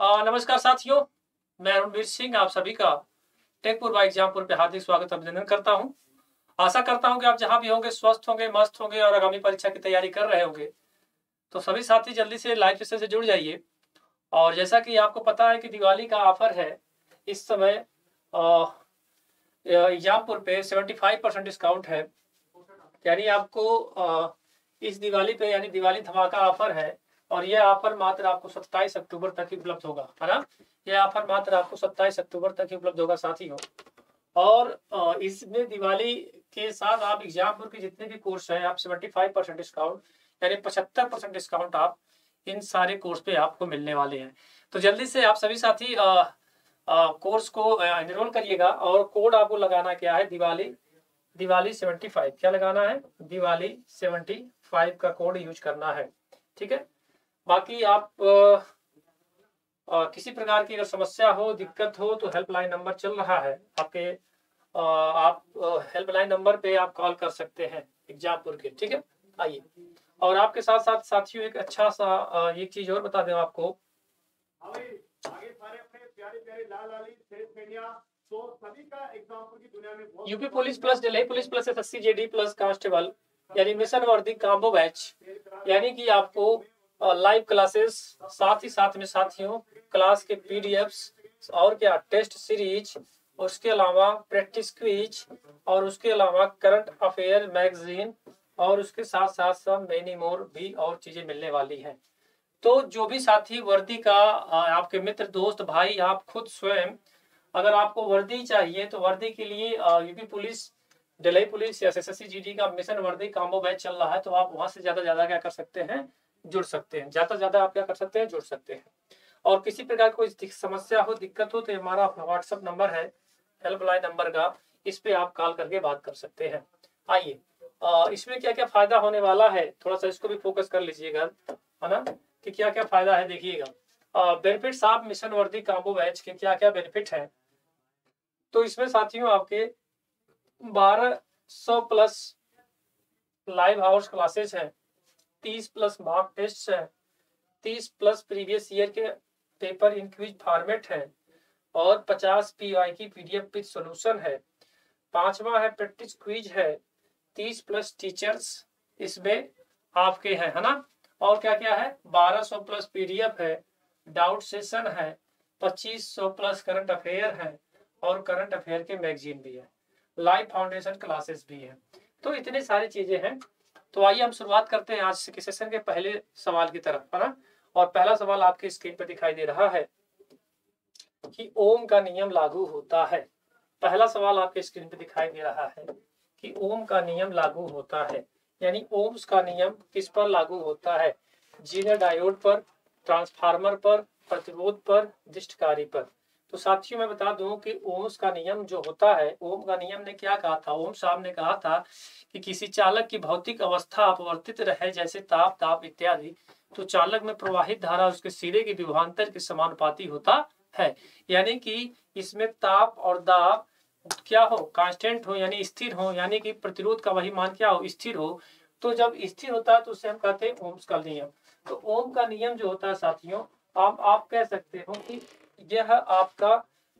नमस्कार साथियों, मैं रणवीर सिंह आप सभी का टेकपुर व एग्जामपुर पे हार्दिक स्वागत अभिनंदन करता हूं। आशा करता हूं कि आप जहां भी होंगे स्वस्थ होंगे, मस्त होंगे और आगामी परीक्षा की तैयारी कर रहे होंगे। तो सभी साथी जल्दी से लाइव सेशन से जुड़ जाइए। और जैसा कि आपको पता है कि दिवाली का ऑफर है इस समय एग्जामपुर पे 75% डिस्काउंट है। यानी आपको इस दिवाली पे यानी दिवाली धमाका ऑफर है और यह ऑफर मात्र आपको 27 अक्टूबर तक ही उपलब्ध होगा, है ना। यह ऑफर मात्र आपको 27 अक्टूबर तक ही उपलब्ध होगा साथियों। और इसमें दिवाली के साथ आप एग्जामपुर के जितने भी कोर्स हैं आप 75% डिस्काउंट यानी 75% डिस्काउंट आप इन सारे कोर्स पे आपको मिलने वाले हैं। तो जल्दी से आप सभी साथी कोर्स को एनरोल करिएगा और कोड आपको लगाना क्या है, दिवाली 75 क्या लगाना है, दिवाली 75 का कोड यूज करना है, ठीक है। बाकी आप किसी प्रकार की अगर समस्या हो, दिक्कत हो तो हेल्पलाइन नंबर चल रहा है आपके, आप हेल्पलाइन नंबर पे आप कॉल कर सकते हैं एग्जामपुर के, ठीक है। आइए, और आपके साथ साथ साथियों एक अच्छा सा एक चीज और बता दें आपको। UP police plus Delhi police plus SSC JD plus constable यानी मिशन वर्दी काम्बो बैच, यानी कि आपको लाइव क्लासेस साथ ही साथ में साथियों क्लास के पीडीएफ्स और क्या टेस्ट सीरीज, उसके अलावा प्रैक्टिस क्विज और उसके अलावा करंट अफेयर मैगजीन और उसके साथ साथ सब मेनी मोर भी और चीजें मिलने वाली हैं। तो जो भी साथी वर्दी का आपके मित्र दोस्त भाई आप खुद स्वयं अगर आपको वर्दी चाहिए तो वर्दी के लिए यूपी पुलिस दिल्ली पुलिस या एसएससी जीडी का मिशन वर्दी काम्बो बैच चल रहा है, तो आप वहां से ज्यादा क्या कर सकते हैं, जुड़ सकते हैं। ज्यादा आप क्या कर सकते हैं, जुड़ सकते हैं। और किसी प्रकार कोई समस्या हो, दिक्कत हो तो हमारा व्हाट्सएप नंबर है हेल्पलाइन नंबर का, इस पे आप कॉल करके बात कर सकते हैं। आइए, इसमें क्या क्या फायदा होने वाला है थोड़ा सा इसको भी फोकस कर लीजिएगा, है ना, कि क्या क्या फायदा है देखिएगा। बेनिफिट्स आप मिशन वर्दी काम्बो बैच के क्या क्या बेनिफिट है। तो इसमें साथियों आपके 1200 प्लस लाइव आवर्स क्लासेस हैं, 30 प्लस मॉक टेस्ट है, 30 प्लस प्रीवियस ईयर के पेपर इन क्विज फॉर्मेट है और 50 पीवाई की पीडीएफ विद सॉल्यूशन है। पांचवा है प्रैक्टिस क्विज है, 30 प्लस टीचर्स इसमें आपके हैं, है ना। और क्या क्या है, 1200 प्लस पीडीएफ है, डाउट सेशन है, 2500 प्लस करंट अफेयर है और करंट अफेयर के मैगजीन भी है, लाइव फाउंडेशन क्लासेस भी है। तो इतनी सारी चीजें हैं। तो आइए हम शुरुआत करते हैं आज के सेशन के पहले सवाल की तरफ, है ना। और पहला सवाल आपके स्क्रीन पर दिखाई दे रहा है कि ओम का नियम लागू होता है। पहला सवाल आपके स्क्रीन पर दिखाई दे रहा है कि ओम का नियम लागू होता है, यानी ओम्स का नियम किस पर लागू होता है, जीगर डायोड पर, ट्रांसफार्मर पर, प्रतिरोध पर, दृष्टकारी पर। तो साथियों मैं बता दूं कि ओम्स का नियम जो होता है, ओम का नियम ने क्या कहा था, ओम साहब ने कहा था कि किसी चालक की भौतिक अवस्था अपवर्तित रहे जैसे ताप दाब इत्यादि, तो चालक में प्रवाहित धारा उसके सिरे के विभवांतर के समानुपाती होता है। यानी कि इसमें ताप और दाब क्या हो, कांस्टेंट हो यानी स्थिर हो, यानी कि प्रतिरोध का वही मान क्या हो, स्थिर हो। तो जब स्थिर होता है तो उसे हम कहते हैं ओम्स का नियम। तो ओम का नियम जो होता है साथियों, आप कह सकते हो कि यह आपका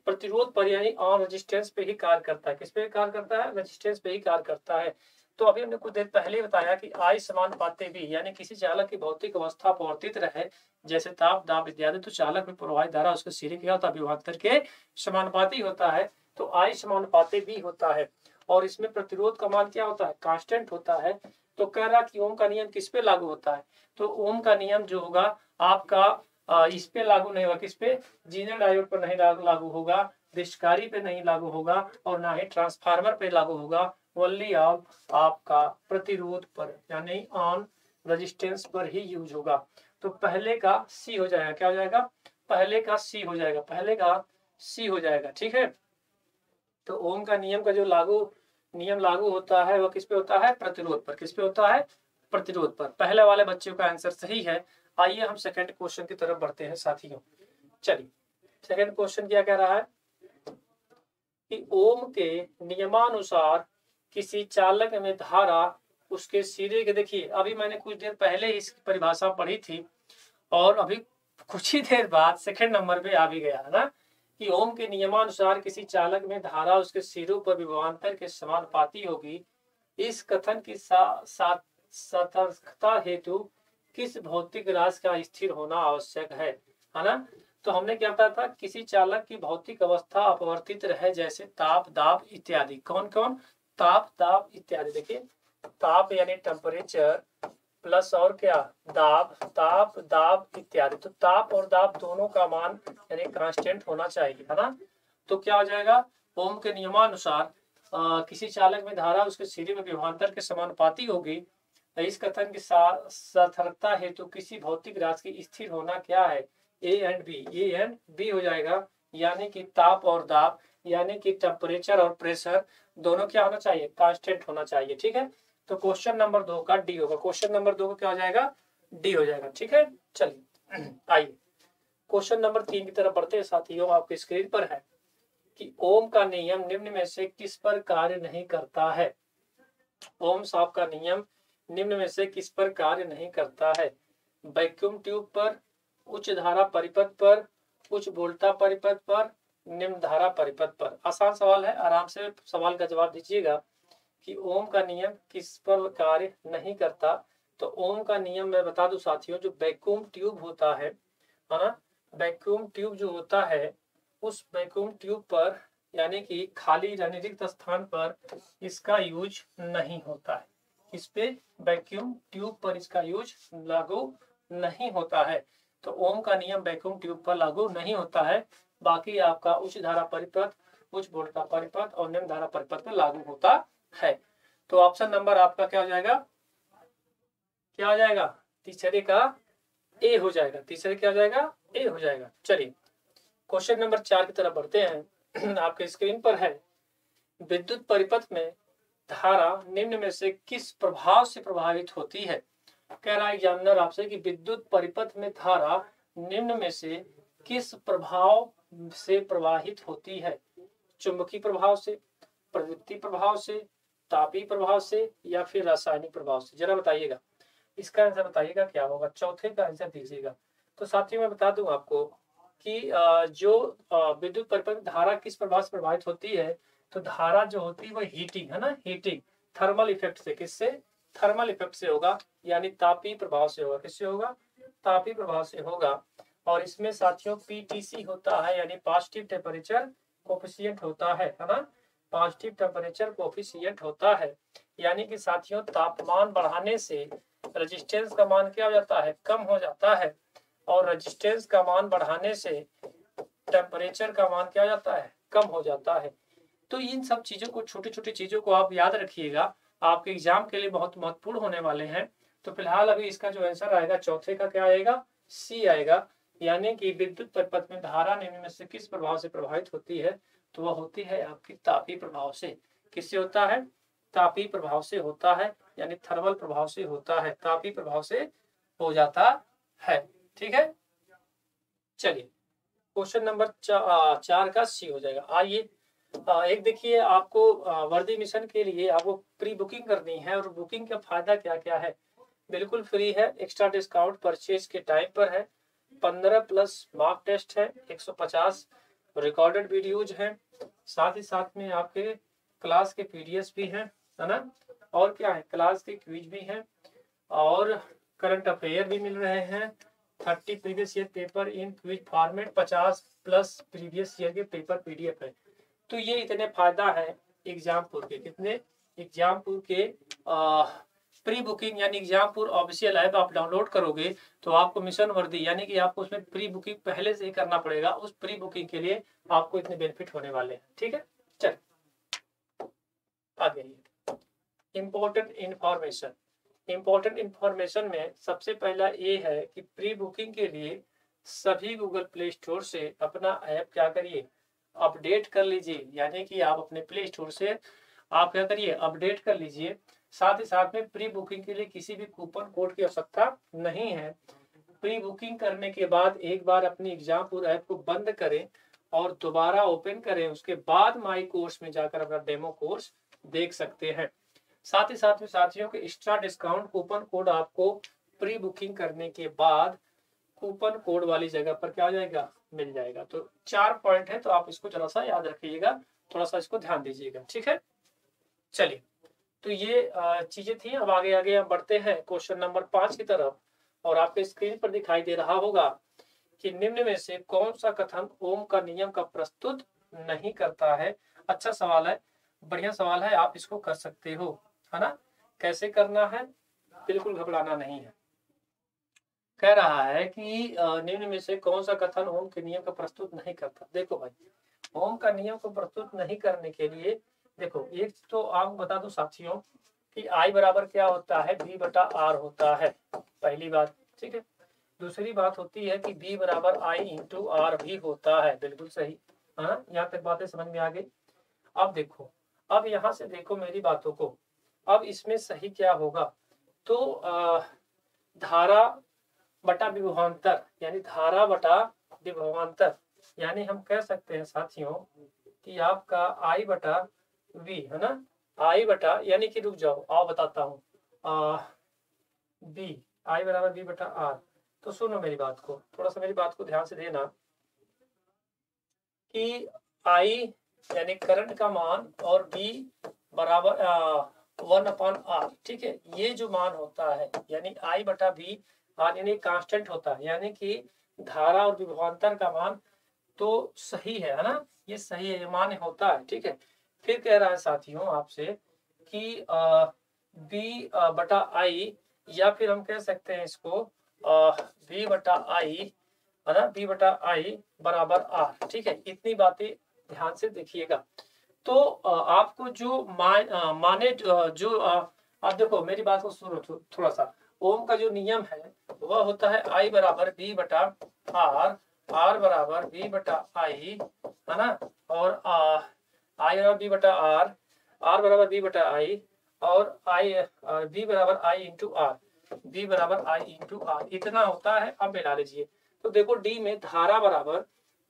प्रतिरोध पर यानी ऑन रेजिस्टेंस पे ही कार्य करता है। किस पे कार्य करता है, रेजिस्टेंस पे ही कार्य करता है। तो अभी हमने कुछ देर पहले बताया कि आई समानुपाती भी, यानी किसी चालक की भौतिक अवस्था अपवर्तित रहे जैसे ताप दाब इत्यादि, तो चालक में प्रवाहित धारा उसके सिरे क्या होता है, विभवांतर के समानुपाती होता है। तो आई समानुपाती भी होता है और इसमें प्रतिरोध का मान क्या होता है, कांस्टेंट होता है। तो कह रहा कि ओम का नियम किस पे लागू होता है, तो ओम का नियम जो होगा आपका इस पे लागू नहीं होगा, किस पे, जीनर डायोड पर नहीं लागू होगा, दृष्टकारी पे नहीं लागू होगा और ना ही ट्रांसफार्मर पे लागू होगा, ओनली आपका प्रतिरोध पर यानी ऑन रेजिस्टेंस पर ही यूज होगा। तो पहले का सी हो जाएगा, क्या हो जाएगा, पहले का सी हो जाएगा, पहले का सी हो जाएगा, ठीक है। तो ओम का नियम का जो नियम लागू होता है वह किस पे होता है, प्रतिरोध पर। किस पे होता है, प्रतिरोध पर। पहले वाले बच्चों का आंसर सही है। आइए हम सेकंड क्वेश्चन की तरफ बढ़ते हैं साथियों। चलिए, सेकंड क्वेश्चन क्या कह रहा है कि ओम के नियमानुसार किसी चालक में धारा उसके सिरे के, देखिए अभी मैंने कुछ देर पहले इसकी परिभाषा पढ़ी थी और अभी कुछ ही देर बाद सेकंड नंबर पे आ भी गया है ना कि ओम के नियमानुसार किसी चालक में धारा उसके सिरों पर विभवांतर के समानुपाती होगी। इस कथन की सार्थकता हेतु किस भौतिक राशि का स्थिर होना आवश्यक है ना। तो हमने क्या बताया था, किसी चालक की भौतिक अवस्था अपवर्तित रहे, जैसे ताप, दाब इत्यादि। कौन कौन? ताप, दाब इत्यादि। देखिए ताप यानी टेम्परेचर प्लस और क्या, दाब, ताप, दाब इत्यादि। तो ताप और दाब दोनों का मान यानी कांस्टेंट होना चाहिए, है ना। तो क्या हो जाएगा, ओम के नियमानुसार किसी चालक में धारा उसके सिरे में विभवांतर के समानुपाती होगी। इस कथन की सार्थकता हेतु किसी भौतिक राशि की स्थिर होना क्या है, A and B. A and B हो जाएगा, यानी कि ताप और दाब यानी कि टेम्परेचर और प्रेशर दोनों क्या होना चाहिए, कांस्टेंट होना चाहिए। ठीक है, तो क्वेश्चन नंबर 2 का डी होगा। क्वेश्चन नंबर 2 का क्या हो जाएगा, डी हो जाएगा। ठीक है, चलिए आइए क्वेश्चन नंबर 3 की तरफ बढ़ते हैं साथियों। आपके स्क्रीन पर है कि ओम का नियम निम्न में से किस पर कार्य नहीं करता है। ओम साहब का नियम निम्न में से किस पर कार्य नहीं करता है। वैक्यूम ट्यूब पर, उच्च धारा परिपथ पर, उच्च वोल्टा परिपथ पर, निम्न धारा परिपथ पर। आसान सवाल है, आराम से सवाल का जवाब दीजिएगा कि ओम का नियम किस पर कार्य नहीं करता। तो ओम का नियम मैं बता दूं साथियों, जो वैक्यूम ट्यूब होता है ना, वैक्यूम ट्यूब जो होता है उस वैक्यूम ट्यूब पर यानी कि खाली यानी रिक्त स्थान पर इसका यूज नहीं होता है। इस पे वैक्यूम ट्यूब पर इसका यूज लागू नहीं होता है। तो ओम का नियम वैक्यूम ट्यूब पर लागू नहीं होता है। बाकी आपका उच्च धारा परिपथ, उच्च वोल्टा परिपथ और निम्न धारा परिपथ में लागू होता है। तो ऑप्शन नंबर आपका क्या हो जाएगा, क्या हो जाएगा, तीसरे का ए हो जाएगा। तीसरे क्या हो जाएगा, ए हो जाएगा। चलिए क्वेश्चन नंबर 4 की तरफ बढ़ते हैं। आपके स्क्रीन पर है, विद्युत परिपथ में धारा निम्न में से किस प्रभाव से प्रभावित होती है। कह रहा है एग्जामिनर आपसे कि विद्युत परिपथ में धारा निम्न में से किस प्रभाव से प्रवाहित होती है। चुंबकीय प्रभाव से, प्रवृत्ति प्रभाव से, तापीय प्रभाव से या फिर रासायनिक प्रभाव से। जरा बताइएगा, इसका आंसर बताइएगा क्या होगा, चौथे का आंसर दीजिएगा। तो साथियों मैं बता दूं आपको कि जो विद्युत परिपथ धारा किस प्रभाव से प्रभावित होती है, तो धारा जो होती है वो हीटिंग है ना, हीटिंग थर्मल इफेक्ट से। किससे, थर्मल इफेक्ट से होगा, यानी तापीय प्रभाव से होगा। किससे होगा, तापीय प्रभाव से होगा। और इसमें साथियों पीटीसी होता है, यानी पॉजिटिव टेम्परेचर कोफिशिएंट होता है ना, पॉजिटिव टेम्परेचर कोफिशिएंट होता है। यानी कि साथियों तापमान बढ़ाने से रेजिस्टेंस का मान क्या हो जाता है, कम हो जाता है। और रेजिस्टेंस का मान बढ़ाने से टेम्परेचर का मान क्या हो जाता है, कम हो जाता है। तो इन सब चीजों को, छोटी छोटी चीजों को आप याद रखिएगा, आपके एग्जाम के लिए बहुत महत्वपूर्ण होने वाले हैं। तो फिलहाल अभी इसका जो आंसर आएगा चौथे का क्या आएगा, सी आएगा। यानी कि विद्युत परिपथ में धारा निम्न में से किस प्रभाव से प्रभावित होती है, तो वह होती है आपकी तापीय प्रभाव से। किससे होता है, तापीय प्रभाव से होता है, यानी थर्मल प्रभाव से होता है, तापीय प्रभाव से हो जाता है। ठीक है, चलिए क्वेश्चन नंबर 4 का सी हो जाएगा। आइए एक देखिए, आपको वर्दी मिशन के लिए आपको प्री बुकिंग करनी है, और बुकिंग का फायदा क्या क्या है। बिल्कुल फ्री है, एक्स्ट्रा डिस्काउंट परचेज के टाइम पर है, 15 प्लस मॉक टेस्ट है, 150 रिकॉर्डेड वीडियोज हैं, साथ ही साथ में आपके क्लास के पीडीएफ भी हैं, है ना। और क्या है, क्लास के क्विज भी हैं और करंट अफेयर भी मिल रहे हैं। 30 previous year paper in quiz format, 50 plus previous year के पेपर पीडीएफ है। तो ये इतने फायदा है एग्जामपुर के। कितने, एग्जामपुर के प्री बुकिंग यानी एग्जामपुर ऑफिशियल ऐप आप डाउनलोड करोगे तो आपको मिशन वर्दी यानी कि आपको उसमें प्री बुकिंग पहले से ही करना पड़ेगा। उस प्री बुकिंग के लिए आपको इतने बेनिफिट होने वाले हैं। ठीक है, चल आगे इम्पोर्टेंट इंफॉर्मेशन। इम्पोर्टेंट इंफॉर्मेशन में सबसे पहला ये है कि प्री बुकिंग के लिए सभी गूगल प्ले स्टोर से अपना ऐप क्या करिए, अपडेट कर लीजिए। यानी कि आप अपने प्ले स्टोर से आप क्या करिए, अपडेट कर लीजिए। साथ ही साथ में प्री बुकिंग के लिए किसी भी कूपन कोड की आवश्यकता नहीं है। प्री बुकिंग करने के बाद एक बार अपनी एग्जामपुर ऐप को बंद करें और दोबारा ओपन करें, उसके बाद माई कोर्स में जाकर अपना डेमो कोर्स देख सकते हैं। साथ ही साथ में साथियों के एक्स्ट्रा डिस्काउंट कूपन कोड आपको प्री बुकिंग करने के बाद कूपन कोड वाली जगह पर क्या हो जाएगा, मिल जाएगा। तो 4 पॉइंट है, तो आप इसको जरा सा याद रखिएगा, थोड़ा सा इसको ध्यान दीजिएगा, ठीक है। चलिए, तो ये चीजें थी। अब आगे आगे हम बढ़ते हैं क्वेश्चन नंबर 5 की तरफ। और आपके स्क्रीन पर दिखाई दे रहा होगा कि निम्न में से कौन सा कथन ओम का नियम का प्रस्तुत नहीं करता है। अच्छा सवाल है, बढ़िया सवाल है, आप इसको कर सकते हो, है ना। कैसे करना है, बिल्कुल घबराना नहीं है। कह रहा है कि निम्न में से कौन सा कथन ओम के नियम का प्रस्तुत नहीं करता। देखो भाई, ओम का नियम को प्रस्तुत नहीं करने के लिए देखो, एक तो आपको बता दूं साथियों कि आई बराबर क्या होता है, बी बटा आर होता है, पहली बात, ठीक है। दूसरी बात होती है कि बी बराबर आई इंटू आर भी होता है, बिल्कुल सही, है ना। यहाँ तक बातें समझ में आ गई। अब देखो, अब यहाँ से देखो मेरी बातों को, अब इसमें सही क्या होगा, तो धारा बटा विभवांतर, यानी धारा बटा विभवांतर, यानी हम कह सकते हैं साथियों कि आपका आई बटा वी, है ना, आई बटा, यानी कि रुक जाओ, आओ बताता हूँ, बी, आई बराबर बी बटा आर। तो सुनो मेरी बात को, थोड़ा सा मेरी बात को ध्यान से देना कि आई यानी करंट का मान और बी बराबर 1/r, ठीक है। ये जो मान होता है यानी आई बटा बी आर, यानी कांस्टेंट होता है, यानी कि धारा और विभवांतर का मान तो सही है ना, ये सही है, ये मान होता है, ठीक है। फिर कह रहा है साथियों आपसे कि बी बटा आई, या फिर हम कह सकते हैं इसको बी बटा आई, है ना, बी बटा आई बराबर आर, ठीक है। इतनी बातें ध्यान से देखिएगा। तो आपको जो माने जो आप देखो मेरी बात को सुनो थोड़ा सा। ओम का जो नियम है वह होता है आई बराबर बी बटा आर, आर बराबर बी बटा आई, है ना, और आई बराबर बी बटा आर, आर बराबर बी बटा आई, और आई बी बराबर आई इंटू आर, बी बराबर आई इंटू आर, इतना होता है। अब मिला लीजिए, तो देखो डी में धारा बराबर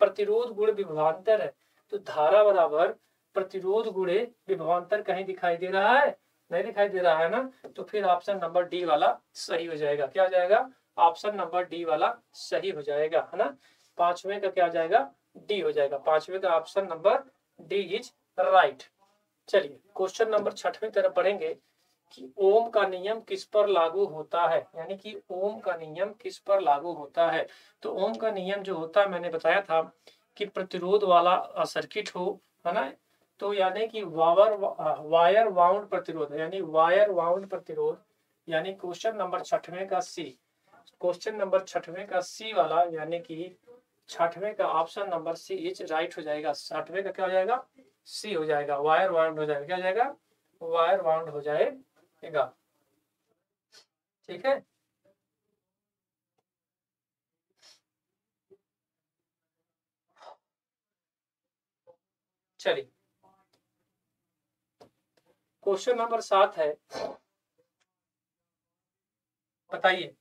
प्रतिरोध गुण विभवांतर है, तो धारा बराबर प्रतिरोध गुणे विभवांतर कहीं दिखाई दे रहा है, नहीं दिखाई दे रहा है ना। तो फिर ऑप्शन नंबर डी वाला सही हो जाएगा। क्या हो जाएगा, ऑप्शन नंबर डी वाला सही हो जाएगा, है ना। पांचवें का क्या हो जाएगा, डी हो जाएगा, पांचवें का option number D is right. चलिए क्वेश्चन नंबर 6 तरफ बढ़ेंगे कि ओम का नियम किस पर लागू होता है, यानी कि ओम का नियम किस पर लागू होता है। तो ओम का नियम जो होता है, मैंने बताया था कि प्रतिरोध वाला सर्किट हो, है ना, तो यानी कि वायर वाउंड प्रतिरोध, यानी वायर वाउंड प्रतिरोध, यानी क्वेश्चन नंबर 6 का सी, क्वेश्चन नंबर 6 का सी वाला, यानी कि 6 का option number C is right हो जाएगा। 6 का क्या हो जाएगा, सी हो जाएगा, वायर वाउंड हो जाएगा, क्या हो जाएगा, वायर वाउंड हो जाएगा, ठीक है। चलिए क्वेश्चन नंबर 7 है, बताइए।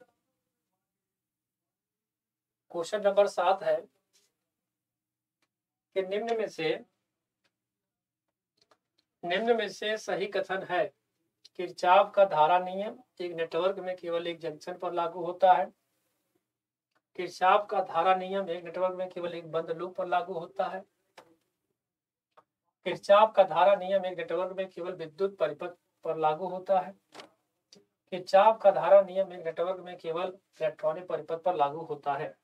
क्वेश्चन नंबर 7 है कि निम्न में से सही कथन है किरचॉफ का धारा नियम एक नेटवर्क में केवल एक जंक्शन पर लागू होता है। किरचॉफ का धारा नियम एक नेटवर्क में केवल एक बंद लूप पर लागू होता है। किरचॉफ का धारा नियम एक नेटवर्क में केवल विद्युत परिपथ पर लागू होता है। किरचॉफ का धारा नियम एक नेटवर्क में केवल इलेक्ट्रॉनिक परिपथ पर लागू होता है।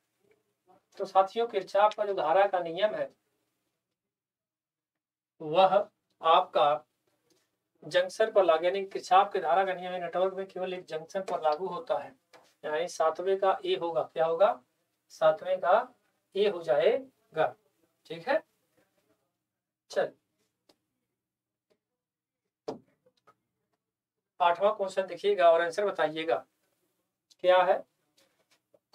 तो साथियों किरचॉफ का जो धारा का नियम है वह आपका जंक्शन पर लागू, यानी किरचॉफ के धारा का नियम नेटवर्क में केवल एक जंक्शन पर लागू होता है, यानी 7वें का ए होगा। क्या होगा, 7वें का ए हो जाएगा, ठीक है। चल 8वां क्वेश्चन देखिएगा और आंसर बताइएगा क्या है।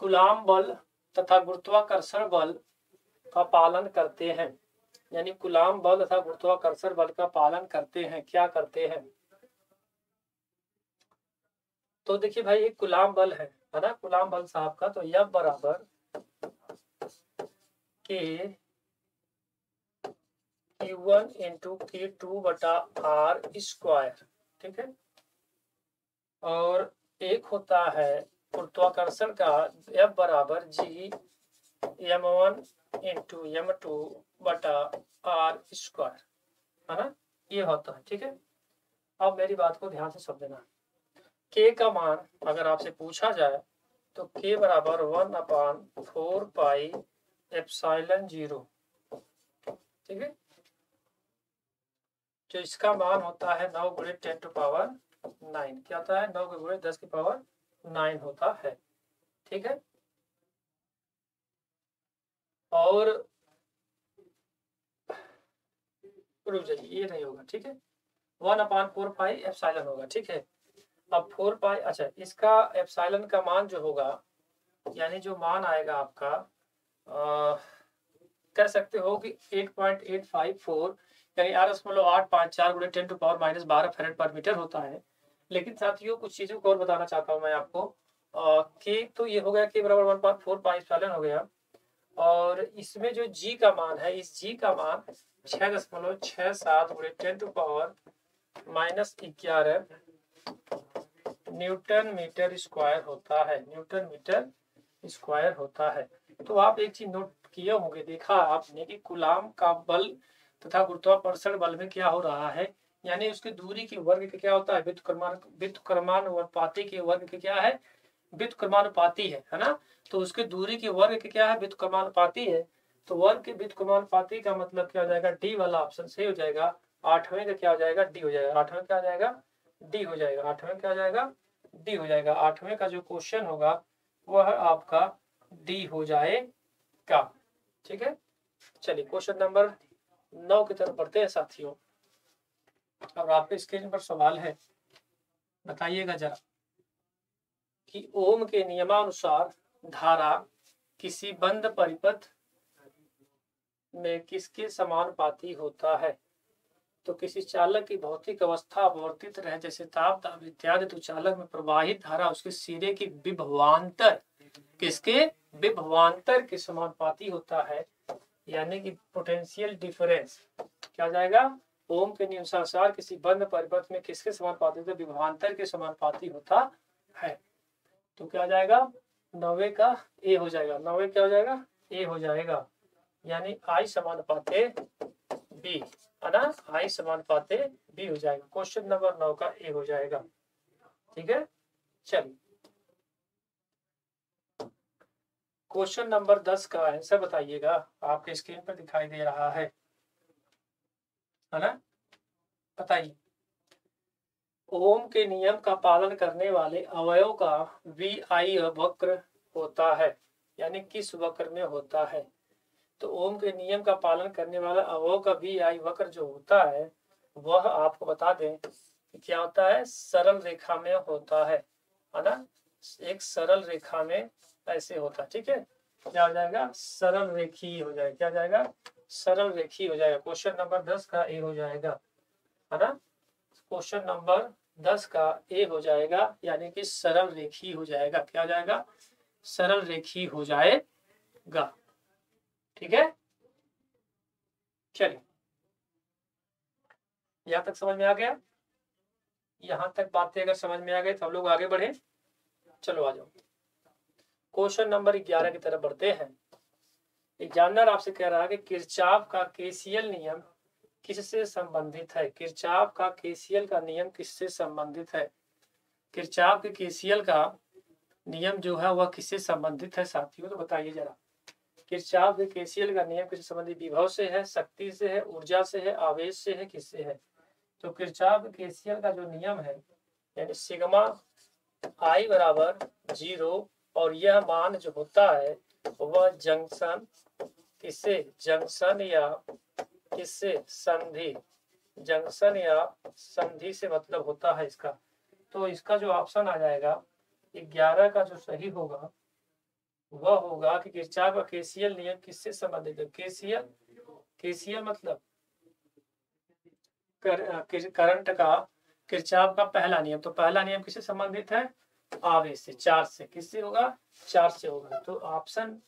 कूलाम बल तथा गुरुत्वाकर्षण बल का पालन करते हैं, यानी कूलाम बल तथा गुरुत्वाकर्षण बल का पालन करते हैं, क्या करते हैं। तो देखिए भाई एक कूलाम बल है ना, कूलाम बल साहब का, तो F बराबर के Q1 इंटू Q2 बटा R स्क्वायर, ठीक है। और एक होता है गुरुत्वाकर्षण का F बराबर G m1 इंटू m2 बटा r स्क्वायर, है ना, ये होता है। ठीक है, अब मेरी बात को ध्यान से समझना। k का मान अगर आपसे पूछा जाए तो k बराबर 1/4 पाई ε0, ठीक है, जो इसका मान होता है 9 गुणे 10 टू पावर 9, क्या होता है 9 गुणे 10 की पावर 9 होता है। ठीक है, और रुक जाइए, ये नहीं होगा। ठीक है, 1/4 पाई एप्सिलॉन होगा। ठीक है, अब 4 पाई, अच्छा इसका एप्सिलॉन का मान जो होगा, यानी जो मान आएगा आपका कह सकते हो कि 8.854 यानी 8.854 गुणे 10 टू पावर -12 फेरेड पर मीटर होता है। लेकिन साथियों कुछ चीजों को और बताना चाहता हूँ मैं आपको। के तो ये हो गया, के बराबर 1/4 पाई एप्सिलॉन हो गया, और इसमें जो जी का मान है, इस जी का मान 6.67 गुणे 10 to power -11 newton metre square होता है, न्यूटन मीटर स्क्वायर होता है। तो आप एक चीज नोट किए होंगे, देखा आपने कि कूलाम का बल तथा गुरुत्वाकर्षण बल में क्या हो रहा है, यानी उसकी दूरी की वर्ग क्या होता है, व्युत्क्रमानुपाती के वर्ग क्या है, व्युत्क्रमानुपाती है ना। तो उसके दूरी की वर्ग क्या है, व्युत्क्रमानुपाती है। तो वर्ग के व्युत्क्रमानुपाती का मतलब क्या हो जाएगा, डी वाला ऑप्शन सही हो जाएगा। 8वें का क्या हो जाएगा, डी हो जाएगा। 8वें क्या हो जाएगा, डी हो जाएगा। 8वें क्या हो जाएगा, डी हो जाएगा। 8वें का जो क्वेश्चन होगा वह आपका डी हो जाएगा। ठीक है, चलिए क्वेश्चन नंबर 9 की तरफ बढ़ते हैं साथियों। और आपके स्क्रीन पर सवाल है, बताइएगा जरा कि ओम के नियमानुसार धारा किसी बंद परिपथ में किसके समानुपाती होता है। तो किसी चालक की भौतिक अवस्था अपवर्तित रहे, जैसे ताप दाब इत्यादि, तो चालक में प्रवाहित धारा उसके सिरे की विभवांतर, किसके विभवांतर के समानुपाती होता है, यानी कि पोटेंशियल डिफरेंस। क्या हो जाएगा, ओम के नियमानुसार किसी बंद परिपथ में किसके समानुपाती होता है, विभवांतर के समानुपाती होता है। तो क्या हो जाएगा, 9वें का ए हो जाएगा। 9वें क्या हो जाएगा, ए हो जाएगा, यानी आई समानुपाते बी, है ना, आई समानुपाते बी हो जाएगा। क्वेश्चन नंबर 9 का ए हो जाएगा। ठीक है, चलिए क्वेश्चन नंबर 10 का आंसर बताइएगा, आपके स्क्रीन पर दिखाई दे रहा है ना, बताइए। ओम के नियम का पालन करने वाले अवयव का वी आई वक्र होता है, यानी किस वक्र में होता है। तो ओम के नियम का पालन करने वाला अवयव का वी आई वक्र जो होता है वह आपको बता दें कि क्या होता है, सरल रेखा में होता है ना, एक सरल रेखा में ऐसे होता है। ठीक है, क्या हो जाएगा, सरल रेखी हो जाएगा। क्या हो जाएगा, सरल रेखी हो जाएगा। क्वेश्चन नंबर 10 का ए हो जाएगा, है ना, क्वेश्चन नंबर 10 का ए हो जाएगा, यानी कि सरल रेखी हो जाएगा। क्या हो जाएगा, सरल रेखी हो जाएगा। ठीक है, चलिए यहां तक समझ में आ गया। यहां तक बातें अगर समझ में आ गई तो हम लोग आगे बढ़े। चलो आ जाओ, क्वेश्चन नंबर 11 की तरफ बढ़ते हैं। एग्जामिनर आपसे कह रहा है कि किरचॉफ का केसीएल नियम किससे संबंधित है। किरचॉफ का केसीएल का नियम किससे संबंधित है। किरचॉफ के केसीएल का नियम जो है वह किससे संबंधित है साथियों, तो बताइए जरा। किरचॉफ के केसीएल का नियम किससे संबंधित, विभव से है, शक्ति से है, ऊर्जा से है, आवेश से है, किससे है। तो किरचॉफ के केसीएल का जो नियम है, यानी सिग्मा आई बराबर 0, और यह मान जो होता है वह जंक्शन किससे, जंक्शन या किससे, संधि, जंक्शन या संधि से मतलब होता है इसका। तो इसका जो ऑप्शन आ जाएगा 11 का जो सही होगा वह होगा कि किरचॉफ का केसीएल नियम किससे संबंधित है। केसीएल, केसीएल मतलब करंट का, किरचॉफ का पहला नियम। तो पहला नियम किससे संबंधित है, आवेश से, चार्ज से। किससे होगा, चार्ज से होगा। तो ऑप्शन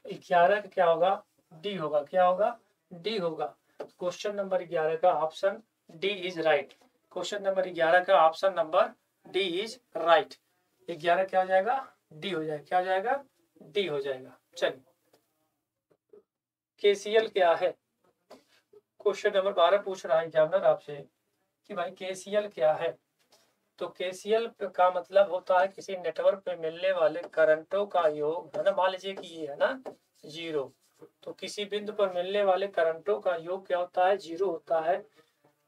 11 का क्या होगा, डी होगा। क्या होगा, डी होगा। क्वेश्चन नंबर 11 का option D is right. Question number 11 का option number D is right. 11 क्या हो जाएगा, डी हो जाएगा। क्या हो जाएगा? डी हो जाएगा। चलिए, केसीएल क्या है? क्वेश्चन नंबर 12 पूछ रहा है एग्जामिनर आपसे कि भाई केसीएल क्या है। तो केसीएल का मतलब होता है किसी नेटवर्क पे मिलने वाले करंटों का योग, है ना। मान लीजिए कि ये है ना 0, तो किसी बिंदु पर मिलने वाले करंटों का योग क्या होता है? 0 होता है।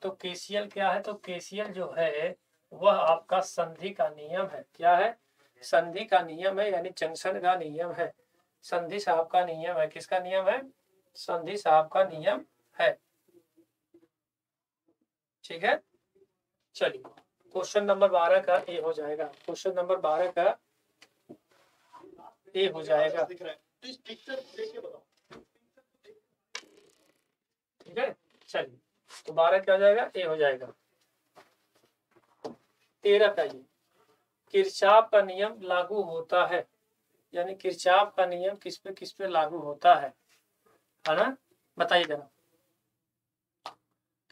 तो केसीएल क्या है? तो केसीएल जो है वह आपका संधि का नियम है। क्या है? संधि का नियम है, यानी जंक्शन का नियम है। संधि साहब का नियम है। किसका नियम है? संधि साहब का नियम है। ठीक है, चलिए क्वेश्चन नंबर 12 का ए हो जाएगा। क्वेश्चन नंबर 12 का ए हो जाएगा। ठीक है, चलिए तो 12 क्या हो जाएगा? ए हो जाएगा। 13 का ये किरचॉफ का नियम लागू होता है, यानी किरचॉफ का नियम किस पे लागू होता है ना? बताइए जरा,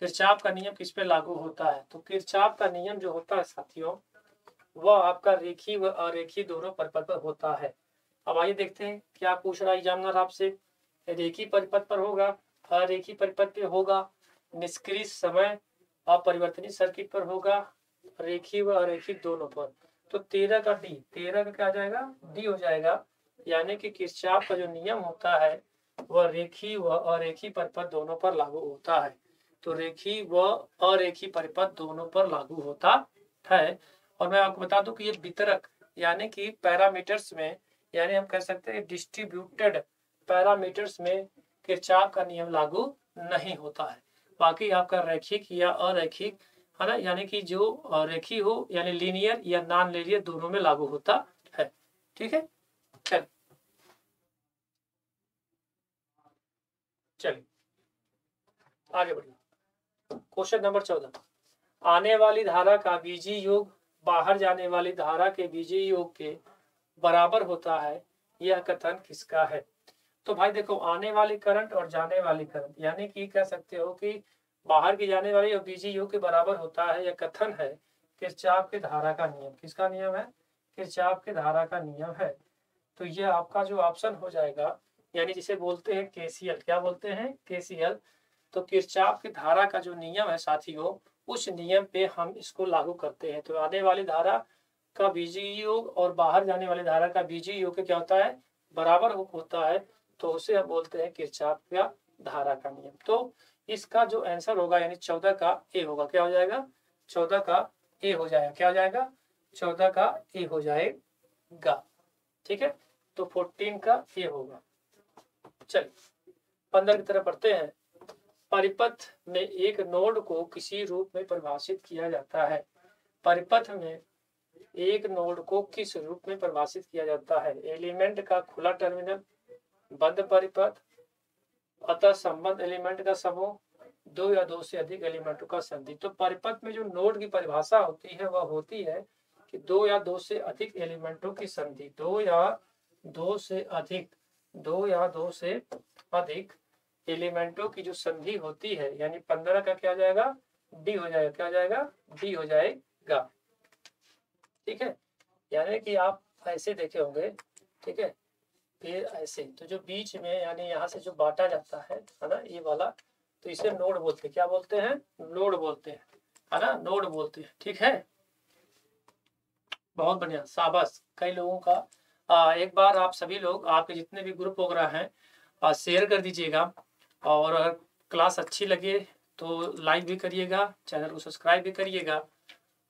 किरचॉफ का नियम किस पे लागू होता है? तो किरचॉफ का नियम जो होता है साथियों, वह आपका रेखीय व अरेखीय दोनों परिपथ पर होता है। अब आइए देखते हैं क्या पूछ रहा है एग्जामिनर आपसे। रेखीय परिपथ पर होगा, अरेखीय परिपथ पे होगा, निष्क्रिय समय अपरिवर्तनीय सर्किट पर होगा, रेखीय व अरेखीय दोनों पर। तो 13 का डी, 13 का क्या आ जाएगा? डी हो जाएगा। यानी कि किरचॉफ का जो नियम होता है वह रेखीय व अरेखीय परिपथ दोनों पर लागू होता है। तो रेखीय व अरेखीय परिपथ दोनों पर लागू होता है। और मैं आपको बता दूं कि ये वितरक यानी कि पैरामीटर्स में, यानी हम कह सकते हैं डिस्ट्रीब्यूटेड पैरामीटर्स में किरचॉफ का नियम लागू नहीं होता है। बाकी आपका रैखिक या अरैखिक, है ना, यानी कि जो रेखीय हो यानी लीनियर या नॉन लीनियर दोनों में लागू होता है। ठीक है, चलिए आगे बढ़िए। क्वेश्चन नंबर 14, आने वाली धारा का बीजीय योग बाहर जाने वाली धारा के बीजीय योग के बराबर होता है, यह कथन किसका है? तो भाई देखो, आने वाली करंट और जाने वाली करंट, यानी कि कह सकते हो कि बाहर की जाने वाली और बीजीय योग के बराबर होता है, यह कथन है किरचॉफ के धारा का नियम। किसका नियम है? किरचॉफ के धारा का नियम है। तो यह आपका जो ऑप्शन हो जाएगा, यानी जिसे बोलते हैं केसीएल। क्या बोलते हैं? केसीएल। तो किरचॉफ की धारा का जो नियम है साथियों, उस नियम पे हम इसको लागू करते हैं। तो आने वाली धारा का बीजीय योग और बाहर जाने वाली धारा का बीजीय योग क्या होता है? बराबर होता है। तो उसे हम बोलते हैं किरचॉफ का धारा का नियम। तो इसका जो आंसर होगा यानी 14 का ए होगा। क्या हो जाएगा? 14 का ए हो जाएगा। क्या हो जाएगा? 14 का ए हो जाएगा। ठीक है, तो 14 का ए होगा। चलिए 15 की तरफ पढ़ते हैं। परिपथ में एक नोड को किसी रूप में परिभाषित किया जाता है। परिपथ में एक नोड को किस रूप में परिभाषित किया जाता है? एलिमेंट का खुला टर्मिनल, बंद परिपथ, अतः संबंध एलिमेंट का समूह, दो या दो से अधिक एलिमेंटों का संधि। तो परिपथ में जो नोड की परिभाषा होती है वह होती है कि दो या दो से अधिक एलिमेंटों की संधि। दो या दो से अधिक एलिमेंटों की जो संधि होती है, यानी 15 का क्या जाएगा? डी हो जाएगा। क्या जाएगा? डी हो जाएगा। ठीक है, यानी कि आप ऐसे देखे होंगे। ठीक है, फिर ऐसे, तो जो बीच में यानी यहाँ से जो बांटा जाता है ना, ये वाला, तो इसे नोड बोलते हैं। क्या बोलते हैं? नोड बोलते हैं, है ना, नोड बोलते हैं। ठीक है, बहुत बढ़िया, शाबाश। कई लोगों का एक बार आप सभी लोग, आपके जितने भी ग्रुप वगैरह हैं, शेयर कर दीजिएगा। और अगर क्लास अच्छी लगे तो लाइक भी करिएगा, चैनल को सब्सक्राइब भी करिएगा,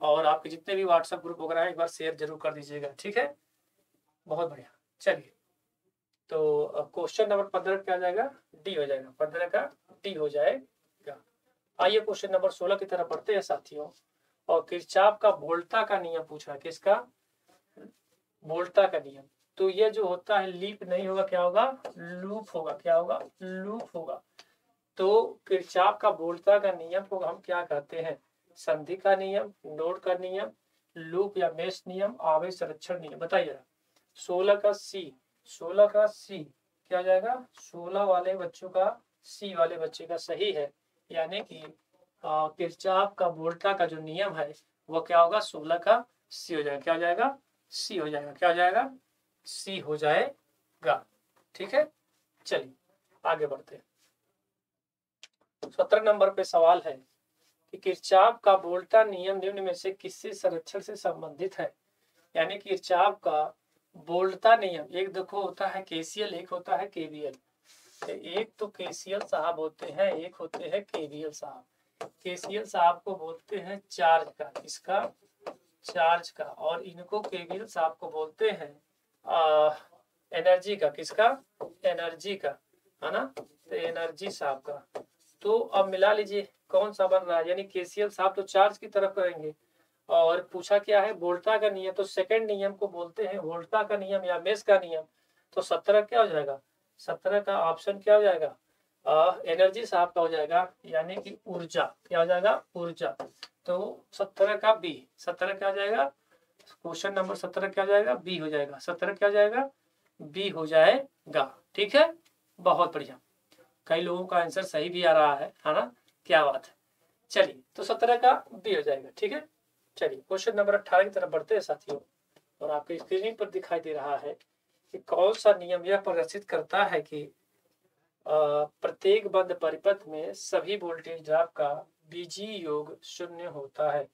और आपके जितने भी व्हाट्सएप ग्रुप वगैरह हैं एक बार शेयर जरूर कर दीजिएगा। ठीक है, बहुत बढ़िया। चलिए, तो क्वेश्चन नंबर 15 क्या आ जाएगा? डी हो जाएगा। 15 का डी हो जाएगा। आइए क्वेश्चन नंबर 16 की तरफ पढ़ते हैं साथियों। और किरचॉफ का वोल्टा का नियम पूछा। किसका? वोल्टा का नियम। तो ये जो होता है लीप नहीं होगा, क्या होगा? लूप होगा। क्या होगा? लूप होगा। तो किरचॉफ का वोल्टा का नियम को हम क्या कहते हैं? संधि का नियम, नोड का नियम, लूप या मेश नियम, आवेश संरक्षण नियम। बताइए 16 का सी। 16 का सी क्या हो जाएगा? 16 वाले बच्चों का सी वाले बच्चे का सही है। यानी कि किरचॉफ का वोल्टा का जो नियम है वो क्या होगा? 16 का सी हो जाएगा। क्या हो जाएगा? सी हो जाएगा। क्या हो जाएगा? सी हो जाएगा। ठीक है, चलिए आगे बढ़ते हैं। 17 नंबर पे सवाल है कि किरचॉफ का वोल्टा नियम निम्न में से किससे संरक्षण से संबंधित है। यानी किरचॉफ का वोल्टा नियम, एक देखो होता है केसीएल, एक होता है केवीएल। एक तो केसीएल साहब होते हैं, एक होते हैं केवीएल साहब। केसीएल साहब को बोलते हैं चार्ज का, किसका, चार्ज का, और इनको केवीएल साहब को बोलते हैं एनर्जी का, किसका, एनर्जी का, है ना, तो एनर्जी साहब का। तो अब मिला लीजिए कौन सा बन रहा है, यानी केसीएल साहब तो चार्ज की तरफ करेंगे, और पूछा क्या है वोल्टा का नियम, तो सेकंड नियम को बोलते हैं वोल्टा का नियम या मेष का नियम। तो 17 क्या हो जाएगा, 17 का ऑप्शन क्या हो जाएगा, एनर्जी साहब का हो जाएगा, यानी कि ऊर्जा, क्या हो जाएगा, ऊर्जा। तो 17 का बी, 17 क्या हो जाएगा, क्वेश्चन नंबर 17 क्या हो जाएगा, बी हो जाएगा, 17 क्या हो जाएगा, बी हो जाएगा। ठीक है, बहुत बढ़िया, कई लोगों का आंसर सही भी आ रहा है ना, क्या बात है। चलिए तो 17 का बी हो जाएगा। ठीक है, चलिए क्वेश्चन नंबर 18 की तरफ बढ़ते हैं साथियों। और आपके स्क्रीन पर दिखाई दे रहा है कि कौन सा नियम यह प्रदर्शित करता है कि प्रत्येक बंद परिपथ में सभी वोल्टेज ड्रॉप का बीजीय योग शून्य होता है।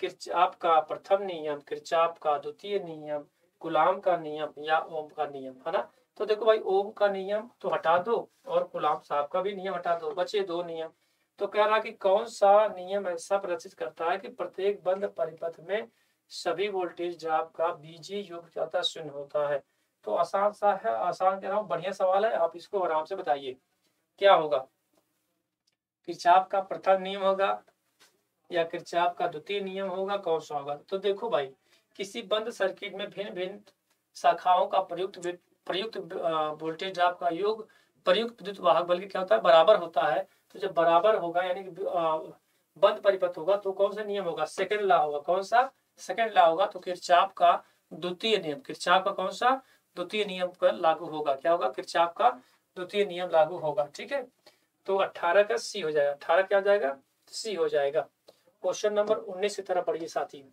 किरचॉफ का प्रथम नियम, किरचॉफ का द्वितीय नियम, कूलॉम का नियम या ओम का नियम, है ना। तो देखो भाई, ओम का नियम तो हटा दो और कूलॉम साहब का भी नियम हटा दो, बचे दो नियम। तो कह रहा कि कौन सा नियम ऐसा प्रदर्शित करता है कि प्रत्येक बंद परिपथ में सभी वोल्टेज ड्रॉप का बीजीय योग ज्यादा शून्य होता है। तो आसान सा है, आसान कह रहा हूँ, बढ़िया सवाल है, आप इसको आराम से बताइए क्या होगा। किरचॉफ का प्रथम नियम होगा या किरचॉफ का द्वितीय नियम होगा, कौन सा होगा। तो देखो भाई, किसी बंद सर्किट में भिन्न भिन्न शाखाओं का प्रयुक्त वोल्टेज ड्रॉप का योग प्रयुक्त विद्युत वाहक बल की क्या होता है, बराबर होता है। तो जब बराबर होगा यानी कि बंद परिपथ होगा तो कौन सा नियम होगा, सेकंड लॉ होगा। कौन सा, सेकंड लॉ होगा। तो किरचॉफ का द्वितीय नियम, किरचॉफ का कौन सा द्वितीय नियम पर लागू होगा, क्या होगा, किरचॉफ का द्वितीय नियम लागू होगा। ठीक है, तो 18 का सी हो जाएगा, 18 क्या हो जाएगा, सी हो जाएगा। क्वेश्चन नंबर 19 की तरफ बढ़िए साथी।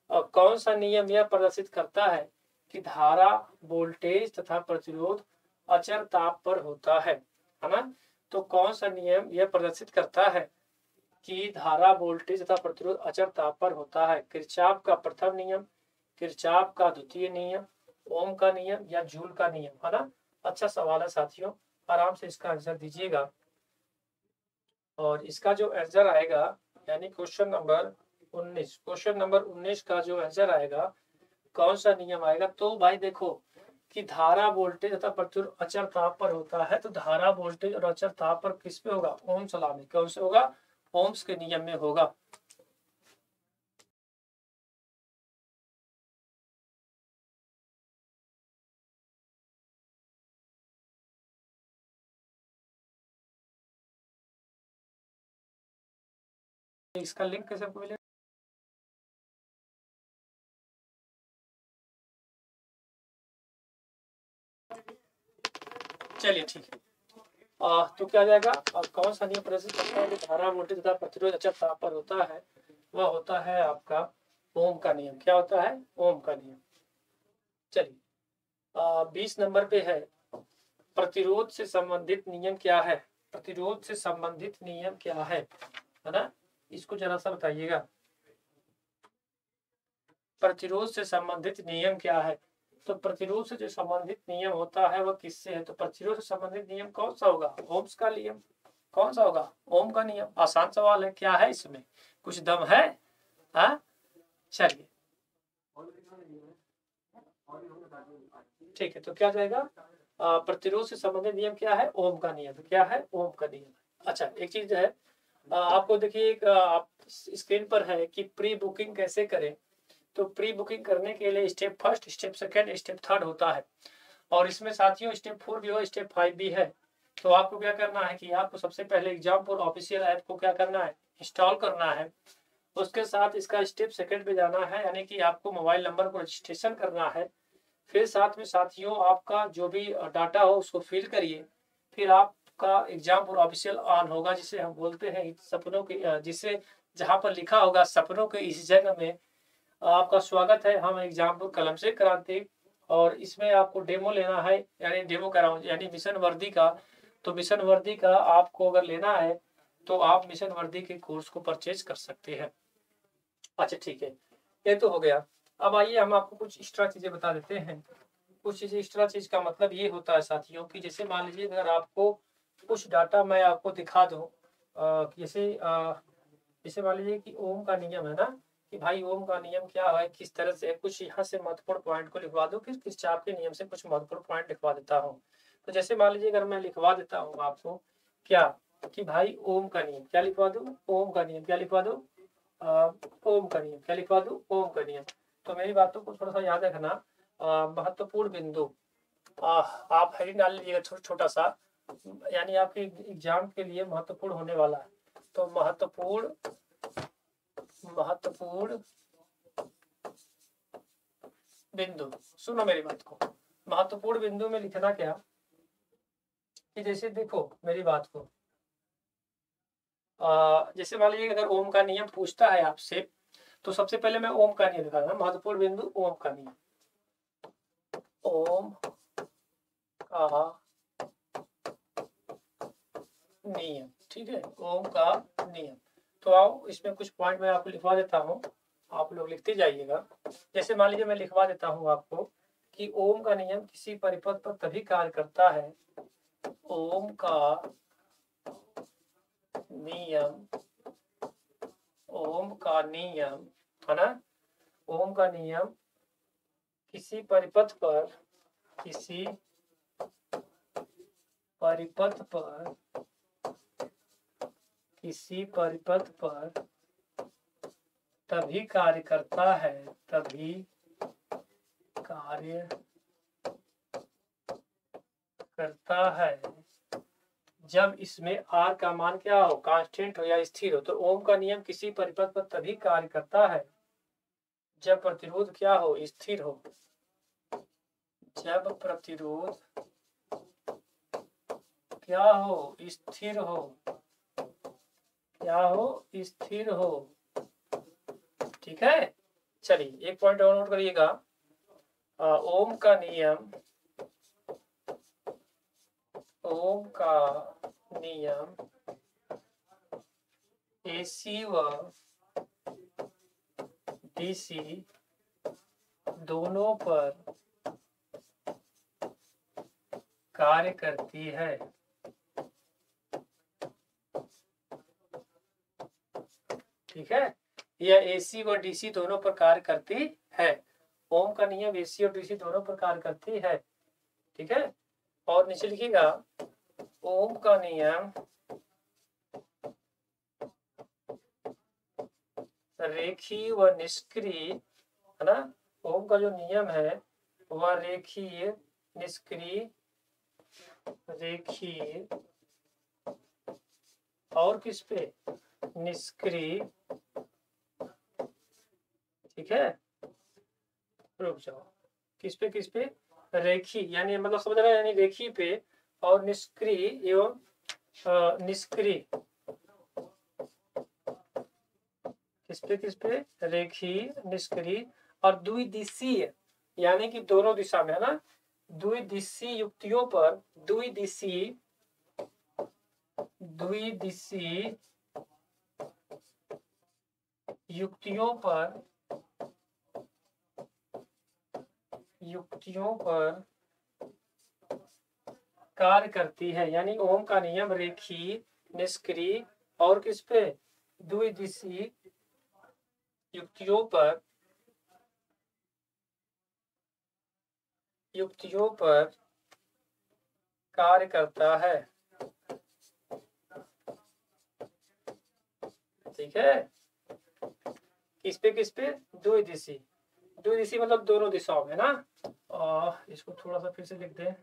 और कौन सा नियम यह प्रदर्शित करता है कि धारा, वोल्टेज तथा प्रतिरोध अचर ताप पर होता है ना। तो कौन सा नियम यह प्रदर्शित करता है कि धारा, वोल्टेज तथा प्रतिरोध अचर ताप पर होता है। किरचॉफ का प्रथम नियम, किरचॉफ का द्वितीय नियम, ओम का नियम या जूल का नियम, है ना। अच्छा सवाल है साथियों, आराम से इसका आंसर दीजिएगा। और इसका जो आंसर आएगा यानी क्वेश्चन नंबर 19, क्वेश्चन नंबर 19 का जो आंसर आएगा, कौन सा नियम आएगा। तो भाई देखो कि धारा, वोल्टेज तथा प्रतिरोध अचर ताप पर होता है। तो धारा, वोल्टेज और अचर ताप पर किस पे होगा, ओम्स लॉ में। कौन से होगा, ओम्स के नियम में होगा। इसका लिंक कैसे मिलेगा। चलिए ठीक है, तो क्या जाएगा, कौन सा नियम प्रदर्शित करता है कि धारा, वोल्टेज तथा प्रतिरोध अचर ताप पर होता है, वह होता है आपका ओम का नियम। क्या होता है, ओम का नियम। चलिए 20 नंबर पे है, प्रतिरोध से संबंधित नियम क्या है, प्रतिरोध से संबंधित नियम क्या है ना, इसको जरा सा बताइएगा। प्रतिरोध से संबंधित नियम क्या है। तो प्रतिरोध से जो संबंधित नियम होता है वह किससे है। तो प्रतिरोध से संबंधित नियम कौन सा होगा, ओम्स का नियम। कौन सा होगा, ओम का नियम। आसान सवाल है, क्या है इसमें, कुछ दम है। चलिए ठीक है, तो क्या जाएगा, प्रतिरोध से संबंधित नियम क्या है, ओम का नियम। क्या है, ओम का नियम। अच्छा एक चीज है, आपको देखिए आप स्क्रीन पर है कि प्री बुकिंग कैसे करें। तो प्री बुकिंग करने के लिए step first, step second, step third होता है। और इसमें साथियों स्टेप 4 भी हो, स्टेप 5 भी है। तो आपको क्या करना है कि आपको सबसे पहले एग्जामपुर ऑफिशियल ऐप को क्या करना है, इंस्टॉल करना है। उसके साथ इसका स्टेप सेकंड पे जाना है, यानी कि आपको मोबाइल नंबर को रजिस्ट्रेशन करना है। फिर साथ में साथियों आपका जो भी डाटा हो उसको फिल करिए। फिर आपका एग्जामपुर ऑफिशियल ऑन होगा, जिसे हम बोलते हैं सपनों के, जिसे जहाँ पर लिखा होगा सपनों के इस जगह में आपका स्वागत है, हम एग्जामपुर कलम से क्रांति और इसमें आपको डेमो लेना है, यानी डेमो कह रहा हूँ, यानी मिशन वर्दी का। तो मिशन वर्दी का आपको अगर लेना है तो आप मिशन वर्दी के कोर्स को परचेज कर सकते हैं। अच्छा ठीक है, ये तो हो गया। अब आइए हम आपको कुछ एक्स्ट्रा चीजें बता देते हैं। कुछ चीजें एक्स्ट्रा चीज का मतलब ये होता है साथियों कि जैसे मान लीजिए अगर आपको कुछ डाटा मैं आपको दिखा दूं, जैसे मान लीजिए कि ओम का नियम है ना, कि भाई ओम का नियम क्या है, किस तरह से, कुछ यहाँ से महत्वपूर्ण पॉइंट को लिखवा दो, फिर किरचॉफ के नियम से कुछ महत्वपूर्ण पॉइंट लिखवा देता हूँ। तो जैसे मान लीजिए अगर मैं लिखवा देता हूँ आपको क्या, कि भाई ओम का नियम क्या लिखवा दूं, ओम का नियम क्या लिखवा दूं, ओम का नियम क्या लिखवा दूं, ओम का नियम। तो मेरी बातों को थोड़ा सा याद रखना। महत्वपूर्ण बिंदु आप हेडिंग डाल लीजिएगा छोटा सा, यानी आपके एग्जाम के लिए महत्वपूर्ण होने वाला है। तो महत्वपूर्ण बिंदु, सुनो मेरी बात को। महत्वपूर्ण बिंदु में लिखना क्या, कि जैसे देखो मेरी बात को, जैसे मान लीजिए अगर ओम का नियम पूछता है आपसे, तो सबसे पहले मैं ओम का नियम लिखा था, महत्वपूर्ण बिंदु ओम का नियम, ओम का नियम, ठीक है, ओम का नियम। तो आओ इसमें कुछ पॉइंट मैं आपको लिखवा देता हूँ, आप लोग लिखते जाइएगा। जैसे मान लीजिए मैं लिखवा देता हूँ आपको कि ओम का नियम किसी परिपथ पर तभी कार्य करता है, ओम का नियम, ओम का नियम है ना, ओम का नियम किसी परिपथ पर, किसी परिपथ पर, किसी परिपथ पर तभी कार्य करता है, तभी कार्य करता है जब इसमें r का मान क्या हो, कांस्टेंट हो या स्थिर हो। तो ओम का नियम किसी परिपथ पर तभी कार्य करता है जब प्रतिरोध क्या हो, स्थिर हो, जब प्रतिरोध क्या हो, स्थिर हो, क्या हो, स्थिर हो। ठीक है, चलिए एक पॉइंट और नोट करिएगा। ओम का नियम, ओम का नियम AC व DC दोनों पर कार्य करती है। ठीक है, यह AC व DC दोनों पर कार्य करती है। ओम का नियम AC और DC दोनों पर कार्य करती है। ठीक है, और नीचे लिखिएगा ओम का नियम रेखीय व निष्क्रिय है ना, ओम का जो नियम है वह रेखीय, निष्क्रिय, रेखीय और किस पे, निष्क्रिय। ठीक है, रुक जाओ, किस पे, रेखी, यानी मतलब समझ रहे हैं, यानी रेखी पे, और निष्क्रिय एवं निष्क्रिय, किस पे, रेखी, निष्क्रिय और द्विदिशीय, यानी कि दोनों दिशा में है ना, द्विदिशीय युक्तियों पर, द्विदिशीय युक्तियों पर कार्य करती है। यानी ओम का नियम रेखीय, निष्क्रिय और किस पे, द्विदिशीय युक्तियों पर कार्य करता है। ठीक है, किस पे, द्विदिशीय, द्विदिशीय मतलब दोनों दिशाओं में ना। इसको थोड़ा सा फिर से लिख दें,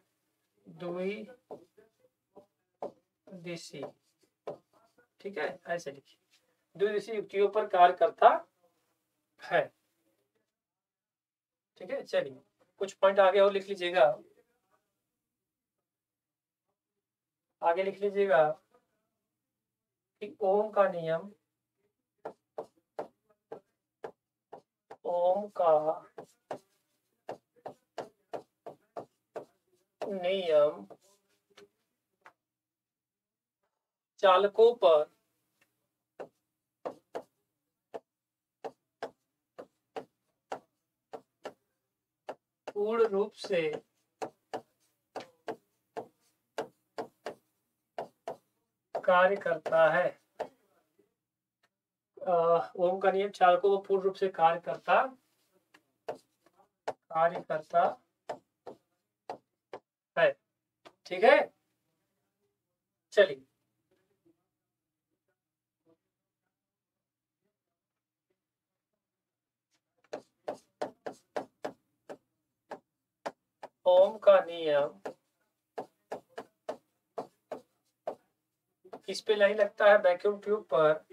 द्विदिशीय। ठीक है, ऐसे लिखिए, द्विदिशीय युक्तियों पर कार्य करता है। ठीक है, चलिए कुछ पॉइंट आगे और लिख लीजिएगा, आगे लिख लीजिएगा कि ओम का नियम, ओम का नियम चालकों पर पूर्ण रूप से कार्य करता है। ओम का नियम चालकों पर पूर्ण रूप से कार्य करता है। ठीक है, चलिए ओम का नियम किस पे नहीं लगता है? वैक्यूम ट्यूब पर,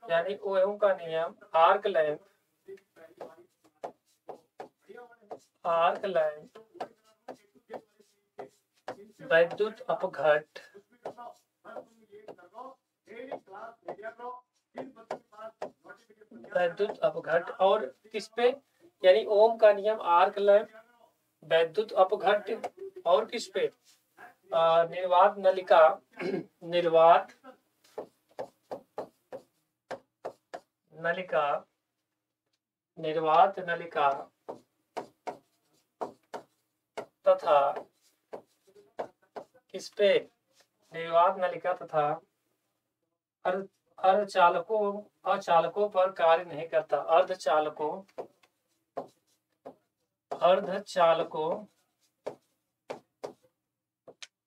यानी ओम का नियम आर्क लैंप वैद्युत अपघट और किस पे? यानी ओम का नियम आर्क लैंप वैद्युत अपघट और किस पे? निर्वात नलिका तथा किस पे? निर्वात नलिका तथा अर्धचालकों पर कार्य नहीं करता। अर्धचालकों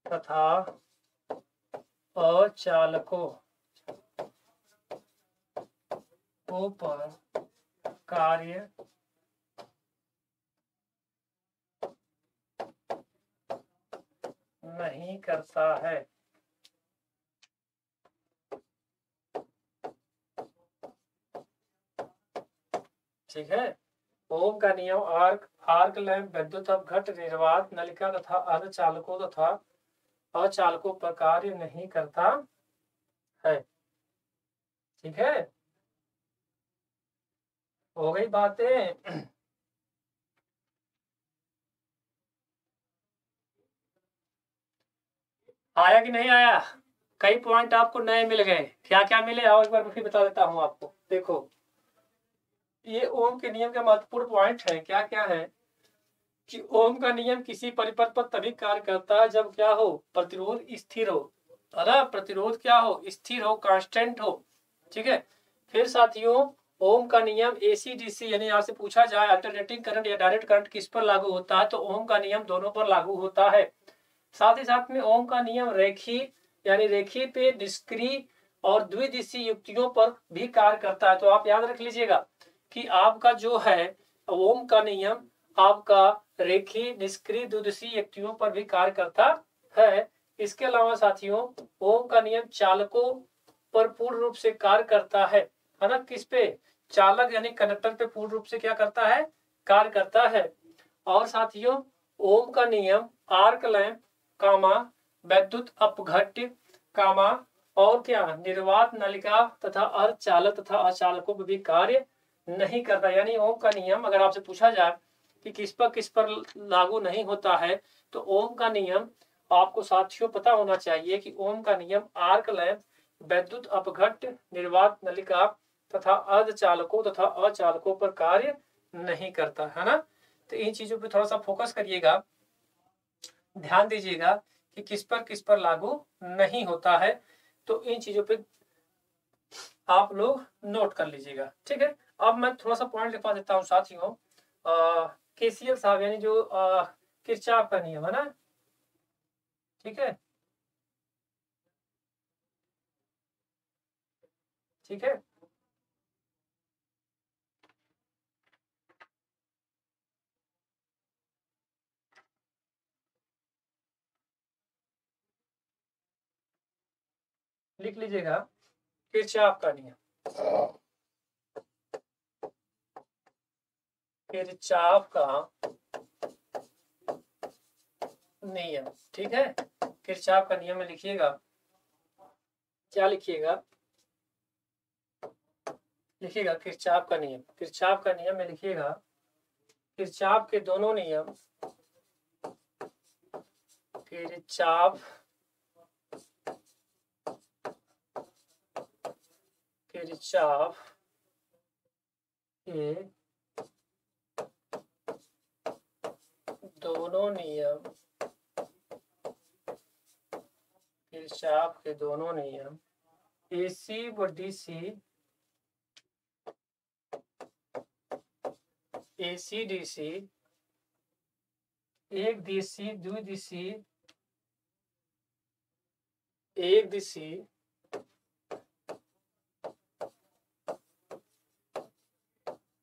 तथा अचालकों पर कार्य नहीं करता है। ठीक है, ओम का नियम आर्क लैंप विद्युत अपघट निर्वात नलिका तथा अर्धचालकों तथा अचालकों पर कार्य नहीं करता है। ठीक है, हो गई बातें। आया कि नहीं आया? कई पॉइंट आपको नए मिल गए। क्या क्या मिले आओ एक बार फिर बता देता हूं आपको। देखो, ये ओम के नियम के महत्वपूर्ण पॉइंट है। क्या क्या है कि ओम का नियम किसी परिपथ पर तभी कार्य करता है जब क्या हो? प्रतिरोध स्थिर हो। अरे प्रतिरोध क्या हो? स्थिर हो, कांस्टेंट हो। ठीक है, फिर साथियों ओम का नियम एसी डीसी यानी आपसे पूछा जाए अल्टरनेटिंग करंट या डायरेक्ट करंट किस पर लागू होता है, तो ओम का नियम दोनों पर लागू होता है। साथ ही साथ में ओम का नियम रेखीय यानी रेखीय पे, निष्क्रिय और द्विदिशीय युक्तियों पर भी कार्य करता है। तो आप याद रख लीजिएगा कि आपका जो है ओम का नियम आपका रेखीय, निष्क्रिय, द्विदिशीय युक्तियों पर भी कार्य करता है। इसके अलावा साथियों ओम का नियम चालकों पर पूर्ण रूप से कार्य करता है ना? किस पे? चालक यानी कंडक्टर पे पूर्ण रूप से क्या करता है? कार्य करता है। और साथियों ओम का नियम आर्क लैंप कामा वैद्युत अपघट्य कामा और क्या निर्वात नलिका तथा अर्धचालक तथा अचालकों पर भी कार्य नहीं करता। यानी ओम का नियम अगर आपसे पूछा जाए कि किस पर लागू नहीं होता है, तो ओम का नियम आपको साथियों पता होना चाहिए कि ओम का नियम आर्क लैंप वैद्युत अपघट निर्वात नलिका तथा अर्धचालकों तथा अचालकों पर कार्य नहीं करता है ना। तो इन चीजों पे थोड़ा सा फोकस करिएगा, ध्यान दीजिएगा कि किस पर लागू नहीं होता है। तो इन चीजों पे आप लोग नोट कर लीजिएगा। ठीक है, अब मैं थोड़ा सा पॉइंट लिखवा देता हूँ साथियों। केसीएल साहब यानी जो किरचॉफ का नियम है ना, ठीक है, ठीक है, लिख लीजिएगा किरचॉफ का नियम, किरचॉफ का नियम। ठीक है, किरचॉफ का नियम में लिखिएगा, क्या लिखिएगा? लिखिएगा किरचॉफ का नियम। किरचॉफ का नियम में लिखिएगा किरचॉफ के दोनों नियम किरचॉफ के दोनों नियम, किरचॉफ के दोनों नियम AC व DC, AC DC, एक दिशी, द्विदिशी, एक दिशी,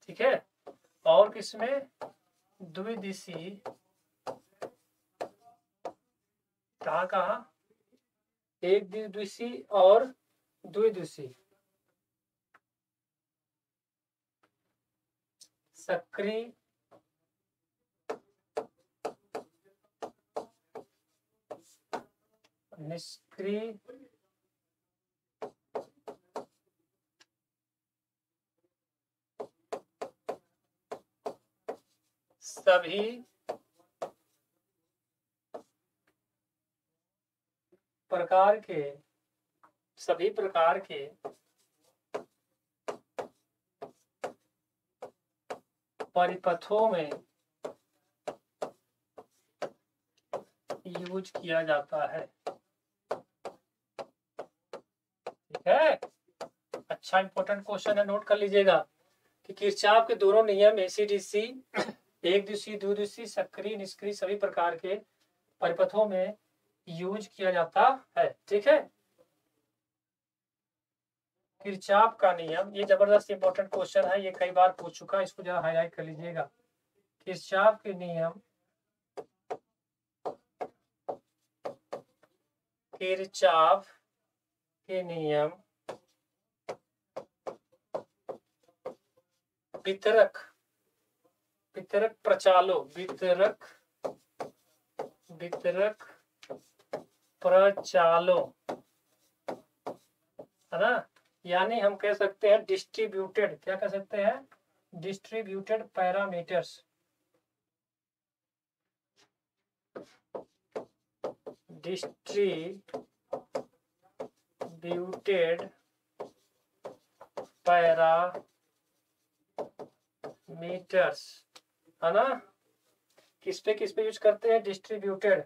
ठीक है, और किसमें द्विदिशी, कहाँ कहाँ, एक द्विदिशी और द्विदिशी, सक्रिय, निष्क्रिय, सभी प्रकार के परिपथों में यूज किया जाता है। ठीक है, अच्छा इंपॉर्टेंट क्वेश्चन है, नोट कर लीजिएगा कि किरचॉफ के दोनों नियम AC/DC, एक दिशी, द्विदिशी, सक्रिय, निष्क्रिय सभी प्रकार के परिपथों में यूज किया जाता है। ठीक है, किरचॉफ का नियम, ये जबरदस्त इंपॉर्टेंट क्वेश्चन है, ये कई बार पूछ चुका, इसको जरा हाईलाइट कर लीजिएगा। किरचॉफ के नियम, किरचॉफ के नियम वितरक प्रचालों, वितरक प्रचालों, है ना, यानी हम कह सकते हैं डिस्ट्रीब्यूटेड, क्या कह सकते हैं, डिस्ट्रीब्यूटेड पैरामीटर्स, डिस्ट्रीब्यूटेड पैरामीटर्स, है ना, किस पे यूज करते हैं, डिस्ट्रीब्यूटेड,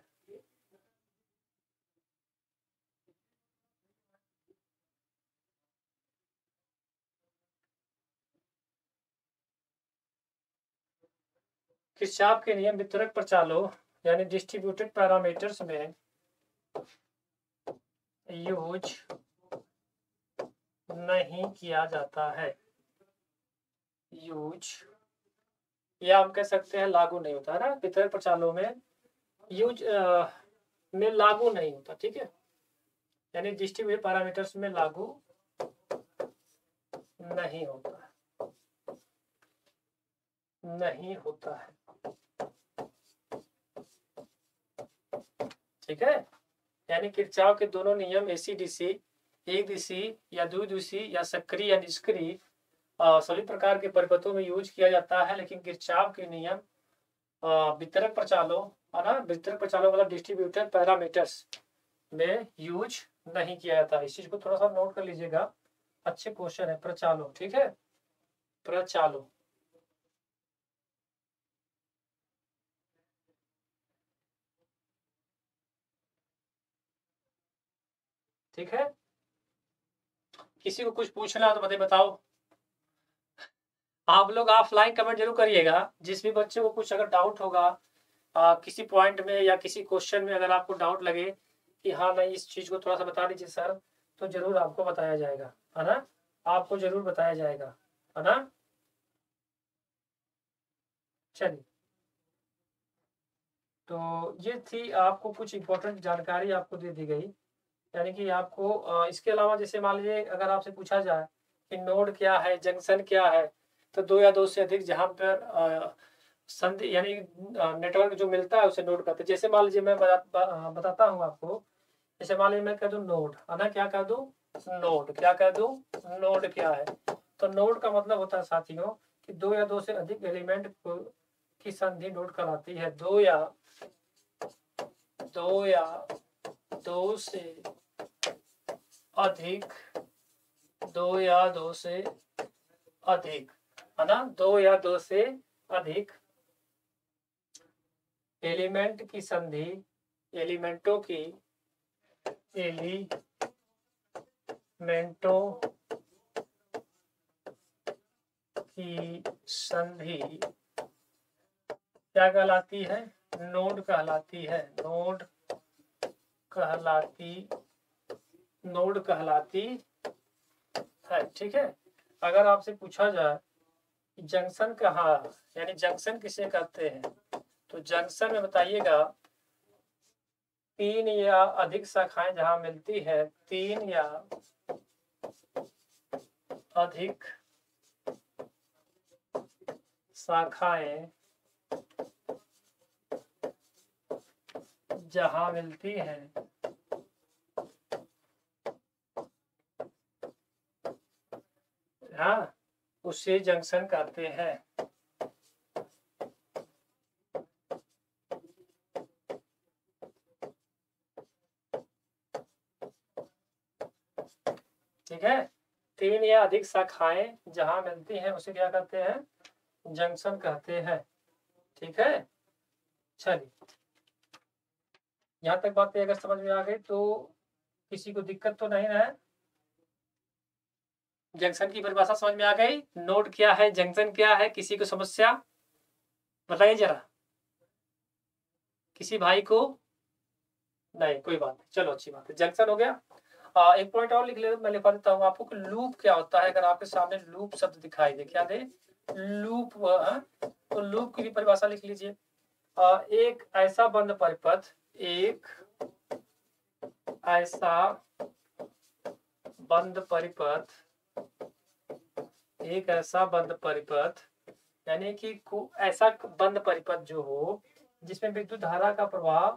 किरचॉफ के नियम वितरक प्रचालों यानी डिस्ट्रीब्यूटेड पैरामीटर्स में यूज नहीं किया जाता है, यूज, या हम कह सकते हैं लागू नहीं होता है ना, वितरक प्रचालों में यूज में लागू नहीं होता। ठीक है, यानी डिस्ट्रीब्यूटेड पैरामीटर्स में लागू नहीं होता है। ठीक है, यानी किरचॉफ के दोनों नियम AC/DC, एक दिशी या द्विदिशी या सक्रिय या निष्क्रिय सभी प्रकार के परिपथों में यूज किया जाता है, लेकिन किरचॉफ के नियम वितरक प्रचालों, है ना, वितरक प्रचालों मतलब डिस्ट्रीब्यूटेड पैरामीटर्स में यूज नहीं किया जाता। इस चीज को थोड़ा सा नोट कर लीजिएगा, अच्छे क्वेश्चन है, प्रचालों। ठीक है, प्रचालों, ठीक है, किसी को कुछ पूछना तो बताओ। आप लोग ऑफलाइन कमेंट जरूर करिएगा, जिस भी बच्चे को कुछ अगर डाउट होगा किसी पॉइंट में या किसी क्वेश्चन में, अगर आपको डाउट लगे कि हाँ नहीं इस चीज को थोड़ा सा बता दीजिए सर, तो जरूर आपको बताया जाएगा, है ना, आपको जरूर बताया जाएगा, है ना। चलिए, तो ये थी आपको कुछ इंपॉर्टेंट जानकारी आपको दे दी गई, यानी कि आपको इसके अलावा जैसे मान लीजिए अगर आपसे पूछा जाए कि नोड क्या है, जंक्शन क्या है, तो दो या दो से अधिक जहां पर संधि यानी नेटवर्क जो मिलता है उसे नोड कहते हैं। जैसे मान लीजिए मैं बताता हूँ आपको, जैसे मान लीजिए मैं कह दूं नोड, है ना, क्या कह दूं, नोड, क्या कह दूं, नोड क्या है, तो नोड का मतलब होता है साथियों कि दो या दो से अधिक एलिमेंट की संधि नोड कहलाती है। दो दो या दो से अधिक, दो या दो से अधिक, है ना, दो या दो से अधिक एलिमेंट की संधि, एलिमेंटों की, एलिमेंटों की संधि क्या कहलाती है? नोड कहलाती है। नोड कहलाती है। ठीक है। अगर आपसे पूछा जाए जंक्शन कहाँ, यानी जंक्शन किसे कहते हैं, तो जंक्शन में बताइएगा तीन या अधिक शाखाएं जहां मिलती है, तीन या अधिक शाखाएं जहां मिलती है, हाँ, उसे जंक्शन कहते हैं। ठीक है। तीन या अधिक शाखाएं जहां मिलती हैं उसे क्या कहते हैं? जंक्शन कहते हैं। ठीक है। चलिए, यहां तक बातें अगर समझ में आ गई तो किसी को दिक्कत तो नहीं है? जंक्शन की परिभाषा समझ में आ गई? नोड क्या है, जंक्शन क्या है, किसी को समस्या बताइए जरा, किसी भाई को? नहीं, कोई बात नहीं, चलो अच्छी बात है, जंक्शन हो गया। एक पॉइंट और लिख ले, मैं लिखवा देता हूँ आपको कि लूप क्या होता है। अगर आपके सामने लूप शब्द दिखाई दे, क्या दे? लूप। तो लूप की भी परिभाषा लिख लीजिए। एक ऐसा बंद परिपथ, एक ऐसा बंद परिपथ, एक ऐसा बंद परिपथ, यानी कि ऐसा बंद परिपथ जो हो जिसमें विद्युत धारा का प्रवाह,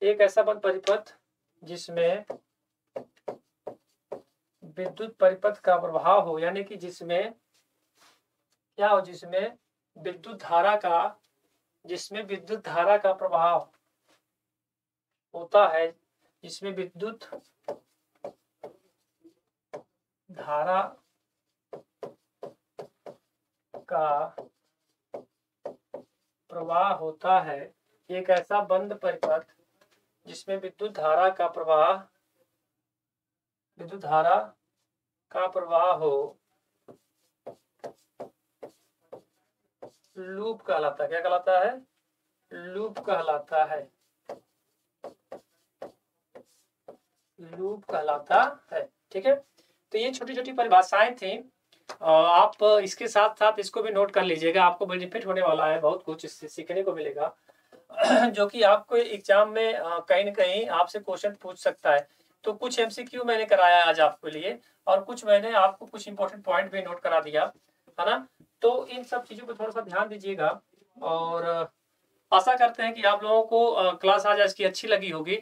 एक ऐसा बंद परिपथ जिसमें विद्युत परिपथ का प्रवाह हो, यानी कि जिसमें क्या हो, जिसमें विद्युत धारा का प्रवाह होता है, जिसमें विद्युत धारा का प्रवाह होता है। एक ऐसा बंद परिपथ जिसमें विद्युत धारा का प्रवाह हो, लूप कहलाता है। क्या कहलाता है? लूप कहलाता है। लूप कहलाता है। ठीक है। तो ये छोटी छोटी परिभाषाएं थी, आप इसके साथ साथ इसको भी नोट कर लीजिएगा, आपको बेनिफिट होने वाला है, बहुत कुछ इससे सीखने को मिलेगा जो कि आपको एग्जाम में कहीं ना कहीं आपसे क्वेश्चन पूछ सकता है। तो कुछ एमसीक्यू मैंने कराया आज आपके लिए, और कुछ मैंने आपको कुछ इंपॉर्टेंट पॉइंट भी नोट करा दिया, है ना। तो इन सब चीजों पर थोड़ा सा ध्यान दीजिएगा, और आशा करते हैं कि आप लोगों को क्लास आज की अच्छी लगी होगी।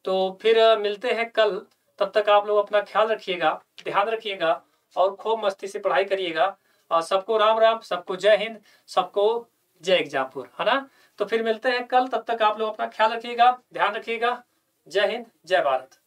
तो फिर मिलते हैं कल, तब तक आप लोग अपना ख्याल रखिएगा, ध्यान रखिएगा, और खूब मस्ती से पढ़ाई करिएगा। सबको राम राम, सबको जय हिंद, सबको जय एग्जामपुर, है ना। तो फिर मिलते हैं कल, तब तक आप लोग अपना ख्याल रखिएगा, ध्यान रखिएगा। जय हिंद, जय भारत।